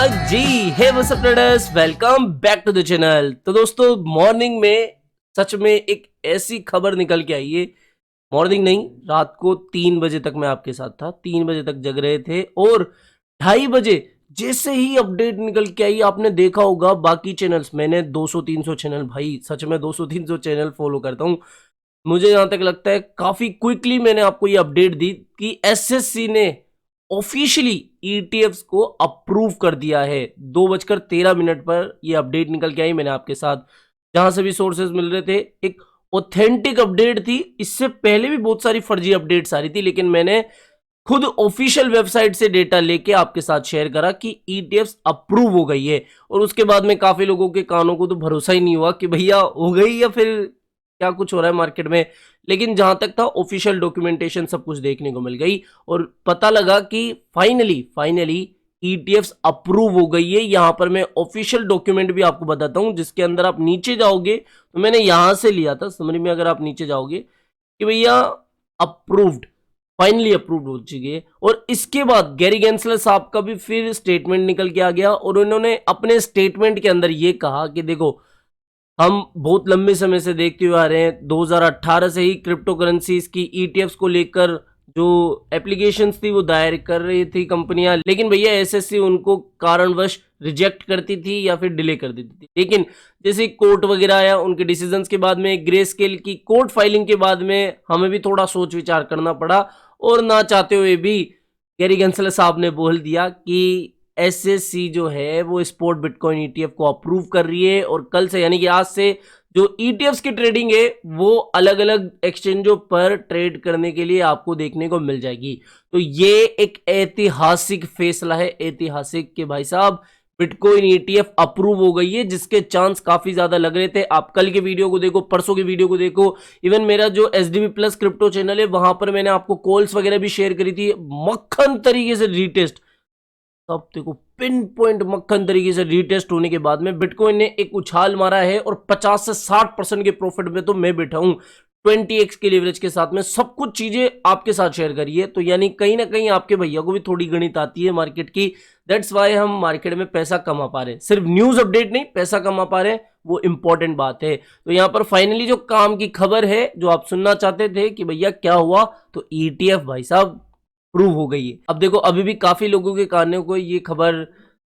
हाँ जी, hey what's up traders, welcome back to the channel. तो दोस्तों मॉर्निंग में सच में एक ऐसी खबर निकल के आई है। मॉर्निंग नहीं, रात को 3 बजे तक मैं आपके साथ था, 3 बजे तक जग रहे थे और 2:30 बजे जैसे ही अपडेट निकल के आई, आपने देखा होगा बाकी चैनल्स, मैंने 200-300 चैनल, भाई सच में 200-300 चैनल फॉलो करता हूँ। मुझे जहां तक लगता है काफी क्विकली मैंने आपको ये अपडेट दी कि एसएससी ने ऑफिशियली ईटीएफ्स को अप्रूव कर दिया है। 2:13 पर ये अपडेट निकल के आई। मैंने आपके साथ जहां से भी सोर्सेज मिल रहे थे, एक ऑथेंटिक अपडेट थी। इससे पहले भी बहुत सारी फर्जी अपडेट्स आ रही थी, लेकिन मैंने खुद ऑफिशियल वेबसाइट से डेटा लेके आपके साथ शेयर करा कि ईटीएफ्स अप्रूव हो गई है। और उसके बाद में काफी लोगों के कानों को तो भरोसा ही नहीं हुआ कि भैया हो गई या फिर क्या कुछ हो रहा है मार्केट में। लेकिन जहां तक था ऑफिशियल डॉक्यूमेंटेशन सब कुछ देखने को मिल गई और पता लगा कि फाइनली ईटीएफ्स अप्रूव हो गई है। यहां पर मैं ऑफिशियल डॉक्यूमेंट भी आपको बताता हूं, जिसके अंदर आप नीचे जाओगे तो मैंने यहां से लिया था समरी में। अगर आप नीचे जाओगे कि भैया अप्रूव्ड, फाइनली अप्रूव्ड हो चुकी है। और इसके बाद गैरी गेंसलर साहब का भी फिर स्टेटमेंट निकल के आ गया और उन्होंने अपने स्टेटमेंट के अंदर ये कहा कि देखो, हम बहुत लंबे समय से देखते हुए आ रहे हैं, 2018 से ही क्रिप्टो करेंसीज की ईटीएफ्स को लेकर जो एप्लीकेशंस थी वो दायर कर रही थी कंपनियां, लेकिन भैया एसएससी उनको कारणवश रिजेक्ट करती थी या फिर डिले कर देती थी। लेकिन जैसे कोर्ट वगैरह आया, उनके डिसीजंस के बाद में, ग्रे स्केल की कोर्ट फाइलिंग के बाद में हमें भी थोड़ा सोच विचार करना पड़ा और ना चाहते हुए भी गैरी गेंसलर साहब ने बोल दिया कि एसएससी जो है वो स्पॉट बिटकॉइन ईटीएफ को अप्रूव कर रही है। और कल से यानी कि आज से जो ईटीएफ्स की ट्रेडिंग है वो अलग अलग एक्सचेंजों पर ट्रेड करने के लिए आपको देखने को मिल जाएगी। तो ये एक ऐतिहासिक फैसला है, ऐतिहासिक कि भाई साहब बिटकॉइन ईटीएफ अप्रूव हो गई है, जिसके चांस काफी ज्यादा लग रहे थे। आप कल के वीडियो को देखो, परसों के वीडियो को देखो, इवन मेरा जो एसडीबी प्लस क्रिप्टो चैनल है वहां पर मैंने आपको कॉल्स वगैरह भी शेयर करी थी, मक्खन तरीके से रीटेस्ट, सब देखो पिन पॉइंट मक्खन तरीके से रीटेस्ट होने के बाद में बिटकॉइन ने एक उछाल मारा है और 50 से 60% के प्रॉफिट में तो मैं बैठा हूं 20x के लेवरेज के साथ में। सब कुछ चीजें आपके साथ शेयर करिए, तो यानी कहीं ना कहीं आपके भैया को भी थोड़ी गणित आती है मार्केट की। दैट्स वाई हम मार्केट में पैसा कमा पा रहे हैं, सिर्फ न्यूज अपडेट नहीं, पैसा कमा पा रहे हैं, वो इंपॉर्टेंट बात है। तो यहाँ पर फाइनली जो काम की खबर है जो आप सुनना चाहते थे कि भैया क्या हुआ, तो ईटीएफ भाई साहब प्रूव हो गई है। अब देखो, अभी भी काफी लोगों के कानों को ये खबर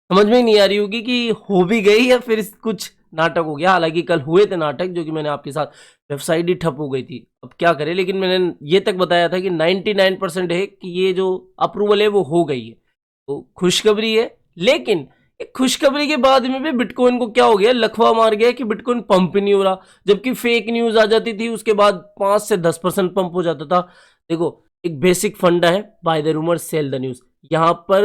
समझ में नहीं आ रही होगी कि हो भी गई या फिर कुछ नाटक हो गया। हालांकि कल हुए थे नाटक, जो कि मैंने आपके साथ, वेबसाइट ही ठप हो गई थी, अब क्या करें। लेकिन मैंने ये तक बताया था कि 99% है कि ये जो अप्रूवल है वो हो गई है, तो खुशखबरी है। लेकिन एक खुशखबरी के बाद में भी बिटकॉइन को क्या हो गया, लखवा मार गया कि बिटकॉइन पंप ही नहीं हो रहा, जबकि फेक न्यूज आ जाती थी उसके बाद 5 से 10% पंप हो जाता था। देखो, एक बेसिक फंडा है, by the rumour cell the news. यहां पर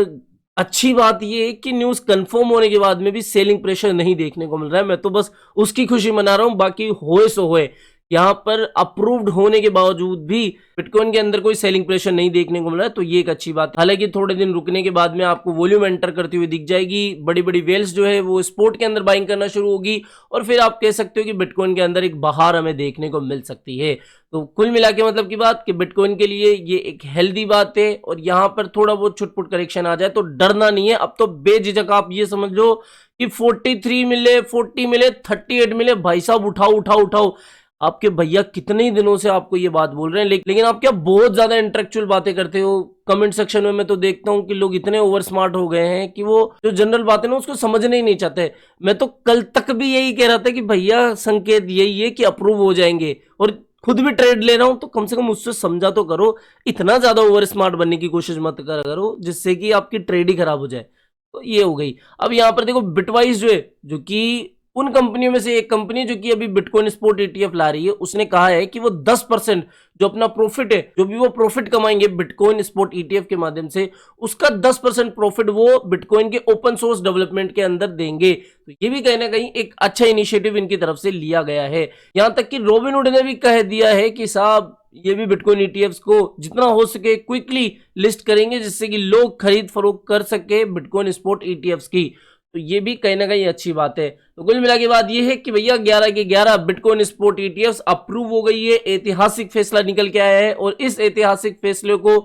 अच्छी बात यह है कि न्यूज कंफर्म होने के बाद में भी सेलिंग प्रेशर नहीं देखने को मिल रहा है। मैं तो बस उसकी खुशी मना रहा हूं, बाकी होए सो होए। यहां पर अप्रूव्ड होने के बावजूद भी बिटकॉइन के अंदर कोई सेलिंग प्रेशर नहीं देखने को मिल रहा है, तो ये एक अच्छी बात। हालांकि थोड़े दिन रुकने के बाद में आपको वॉल्यूम एंटर करती हुई दिख जाएगी, बड़ी बड़ी वेल्स जो है वो स्पोर्ट के अंदर बाइंग करना शुरू होगी और फिर आप कह सकते हो कि बिटकॉइन के अंदर एक बहार हमें देखने को मिल सकती है। तो कुल मिला के मतलब की बात कि बिटकॉइन के लिए ये एक हेल्दी बात है। और यहां पर थोड़ा बहुत छुटपुट करेक्शन आ जाए तो डरना नहीं है। अब तो बेझिझक आप ये समझ लो कि 43 मिले, 40 मिले, 38 मिले, भाई साहब उठाओ उठाओ उठाओ। आपके भैया कितने ही दिनों से आपको ये बात बोल रहे हैं, लेकिन आप क्या बहुत ज्यादा इंटेलेक्चुअल बातें करते हो। कमेंट सेक्शन में मैं तो देखता हूं कि लोग इतने ओवर स्मार्ट हो गए हैं कि वो जो जनरल बातें ना उसको समझने ही नहीं चाहते। मैं तो कल तक भी यही कह रहा था कि भैया संकेत यही है कि अप्रूव हो जाएंगे, और खुद भी ट्रेड ले रहा हूं, तो कम से कम मुझसे समझा तो करो। इतना ज्यादा ओवर स्मार्ट बनने की कोशिश मत करो जिससे कि आपकी ट्रेड ही खराब हो जाए। तो ये हो गई। अब यहां पर देखो, बिटवाइस जो है, जो कि उन कंपनियों में से एक कंपनी जो कि अभी बिटकॉइन स्पॉट ईटीएफ ला रही है, उसने कहा है कि वो 10% जो अपना प्रॉफिट है, जो भी वो प्रॉफिट कमाएंगे बिटकॉइन स्पॉट ईटीएफ के माध्यम से, उसका 10% प्रॉफिट वो बिटकॉइन के ओपन सोर्स डेवलपमेंट के अंदर देंगे। तो ये भी कहीं ना कहीं एक अच्छा इनिशिएटिव इनकी तरफ से लिया गया है। यहां तक कि रॉबिनहुड ने भी कह दिया है कि साहब ये भी बिटकॉइन ईटीएफ्स को जितना हो सके क्विकली लिस्ट करेंगे, जिससे कि लोग खरीद फरोख्त कर सके बिटकॉइन स्पॉट ईटीएफ्स की। तो ये भी कहीं ना कहीं अच्छी बात है। तो कुल मिला के बात ये है कि भैया 11 के 11 बिटकॉइन स्पॉट ईटीएफ्स अप्रूव हो गई है। ऐतिहासिक फैसला निकल के आया है और इस ऐतिहासिक फैसले को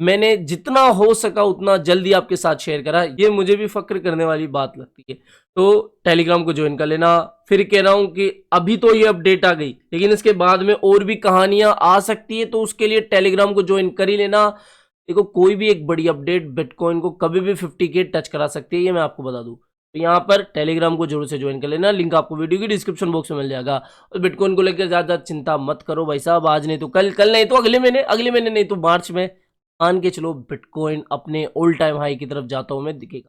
मैंने जितना हो सका उतना जल्दी आपके साथ शेयर करा, ये मुझे भी फक्र करने वाली बात लगती है। तो टेलीग्राम को ज्वाइन कर लेना। फिर कह रहा हूं कि अभी तो ये अपडेट आ गई, लेकिन इसके बाद में और भी कहानियां आ सकती है, तो उसके लिए टेलीग्राम को ज्वाइन कर ही लेना। देखो, कोई भी एक बड़ी अपडेट बिटकॉइन को कभी भी 50K टच करा सकती है, ये मैं आपको बता दूं। तो यहाँ पर टेलीग्राम को जरूर से ज्वाइन कर लेना, लिंक आपको वीडियो की डिस्क्रिप्शन बॉक्स में मिल जाएगा। और बिटकॉइन को लेकर ज्यादा चिंता मत करो भाई साहब, आज नहीं तो कल, कल नहीं तो अगले महीने नहीं तो मार्च में मान के चलो बिटकॉइन अपने ऑल टाइम हाई की तरफ जाता हूं मैं दिखेगा।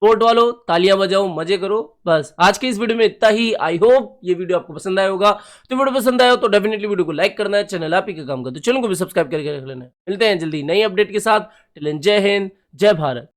स्पोर्ट वालों, तालियां बजाओ, मजे करो। बस आज के इस वीडियो में इतना ही। आई होप ये वीडियो आपको पसंद आया होगा। तो वीडियो पसंद आया हो तो डेफिनेटली वीडियो को लाइक करना है, चैनल आप ही का काम कर तो चैनल को भी सब्सक्राइब करके रख लेना है। मिलते हैं जल्दी नई अपडेट के साथ। टिल देन जय हिंद, जय भारत।